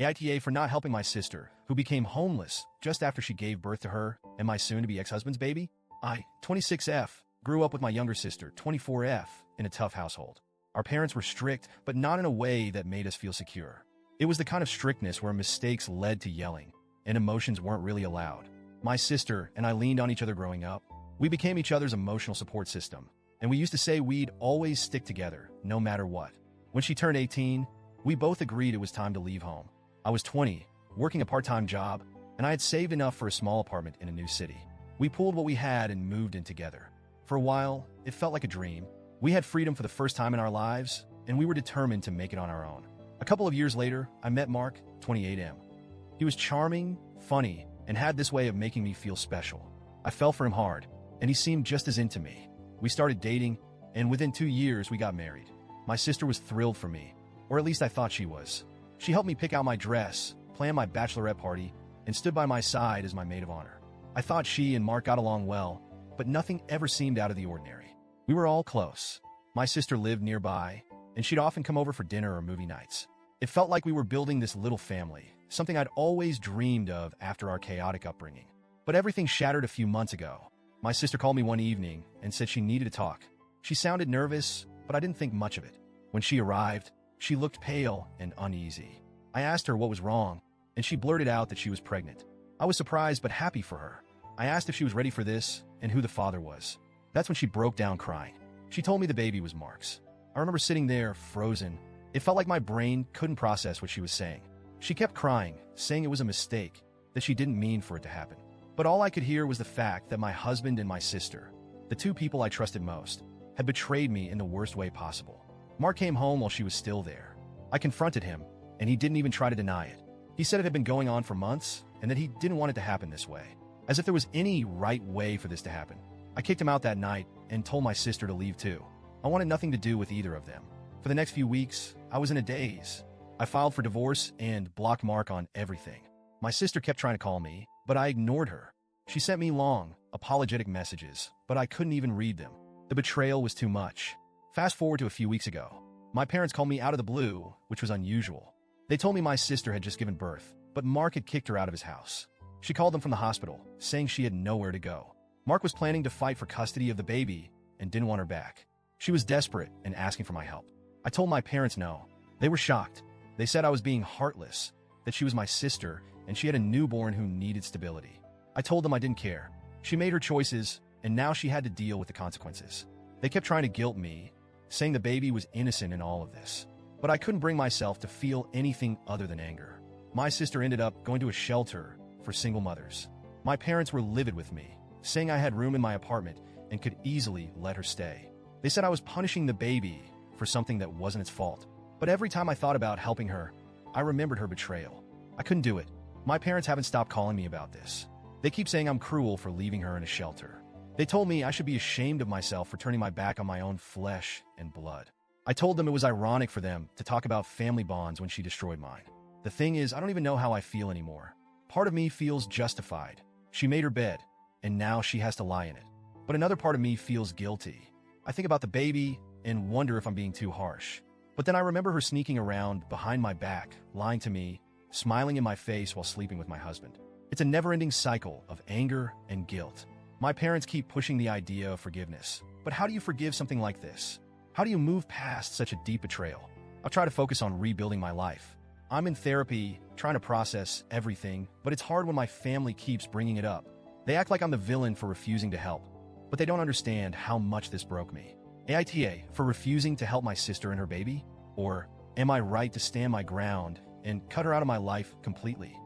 AITA for not helping my sister, who became homeless just after she gave birth to her and my soon-to-be ex-husband's baby. I, 26F, grew up with my younger sister, 24F, in a tough household. Our parents were strict, but not in a way that made us feel secure. It was the kind of strictness where mistakes led to yelling, and emotions weren't really allowed. My sister and I leaned on each other growing up. We became each other's emotional support system, and we used to say we'd always stick together, no matter what. When she turned 18, we both agreed it was time to leave home. I was 20, working a part-time job, and I had saved enough for a small apartment in a new city. We pooled what we had and moved in together. For a while, it felt like a dream. We had freedom for the first time in our lives, and we were determined to make it on our own. A couple of years later, I met Mark, 28M. He was charming, funny, and had this way of making me feel special. I fell for him hard, and he seemed just as into me. We started dating, and within 2 years, we got married. My sister was thrilled for me, or at least I thought she was. She helped me pick out my dress, plan my bachelorette party, and stood by my side as my maid of honor. I thought she and Mark got along well, but nothing ever seemed out of the ordinary. We were all close. My sister lived nearby, and she'd often come over for dinner or movie nights. It felt like we were building this little family, something I'd always dreamed of after our chaotic upbringing. But everything shattered a few months ago. My sister called me one evening and said she needed to talk. She sounded nervous, but I didn't think much of it. When she arrived, she looked pale and uneasy. I asked her what was wrong, and she blurted out that she was pregnant. I was surprised but happy for her. I asked if she was ready for this and who the father was. That's when she broke down crying. She told me the baby was Mark's. I remember sitting there, frozen. It felt like my brain couldn't process what she was saying. She kept crying, saying it was a mistake, that she didn't mean for it to happen. But all I could hear was the fact that my husband and my sister, the two people I trusted most, had betrayed me in the worst way possible. Mark came home while she was still there. I confronted him, and he didn't even try to deny it. He said it had been going on for months, and that he didn't want it to happen this way. As if there was any right way for this to happen. I kicked him out that night and told my sister to leave too. I wanted nothing to do with either of them. For the next few weeks, I was in a daze. I filed for divorce and blocked Mark on everything. My sister kept trying to call me, but I ignored her. She sent me long, apologetic messages, but I couldn't even read them. The betrayal was too much. Fast forward to a few weeks ago. My parents called me out of the blue, which was unusual. They told me my sister had just given birth, but Mark had kicked her out of his house. She called them from the hospital, saying she had nowhere to go. Mark was planning to fight for custody of the baby and didn't want her back. She was desperate and asking for my help. I told my parents no. They were shocked. They said I was being heartless, that she was my sister and she had a newborn who needed stability. I told them I didn't care. She made her choices, and now she had to deal with the consequences. They kept trying to guilt me, saying the baby was innocent in all of this. But I couldn't bring myself to feel anything other than anger. My sister ended up going to a shelter for single mothers. My parents were livid with me, saying I had room in my apartment and could easily let her stay. They said I was punishing the baby for something that wasn't its fault. But every time I thought about helping her, I remembered her betrayal. I couldn't do it. My parents haven't stopped calling me about this. They keep saying I'm cruel for leaving her in a shelter. They told me I should be ashamed of myself for turning my back on my own flesh and blood. I told them it was ironic for them to talk about family bonds when she destroyed mine. The thing is, I don't even know how I feel anymore. Part of me feels justified. She made her bed, and now she has to lie in it. But another part of me feels guilty. I think about the baby and wonder if I'm being too harsh. But then I remember her sneaking around behind my back, lying to me, smiling in my face while sleeping with my husband. It's a never-ending cycle of anger and guilt. My parents keep pushing the idea of forgiveness. But how do you forgive something like this? How do you move past such a deep betrayal? I'll try to focus on rebuilding my life. I'm in therapy, trying to process everything, but it's hard when my family keeps bringing it up. They act like I'm the villain for refusing to help, but they don't understand how much this broke me. AITA for refusing to help my sister and her baby? Or am I right to stand my ground and cut her out of my life completely?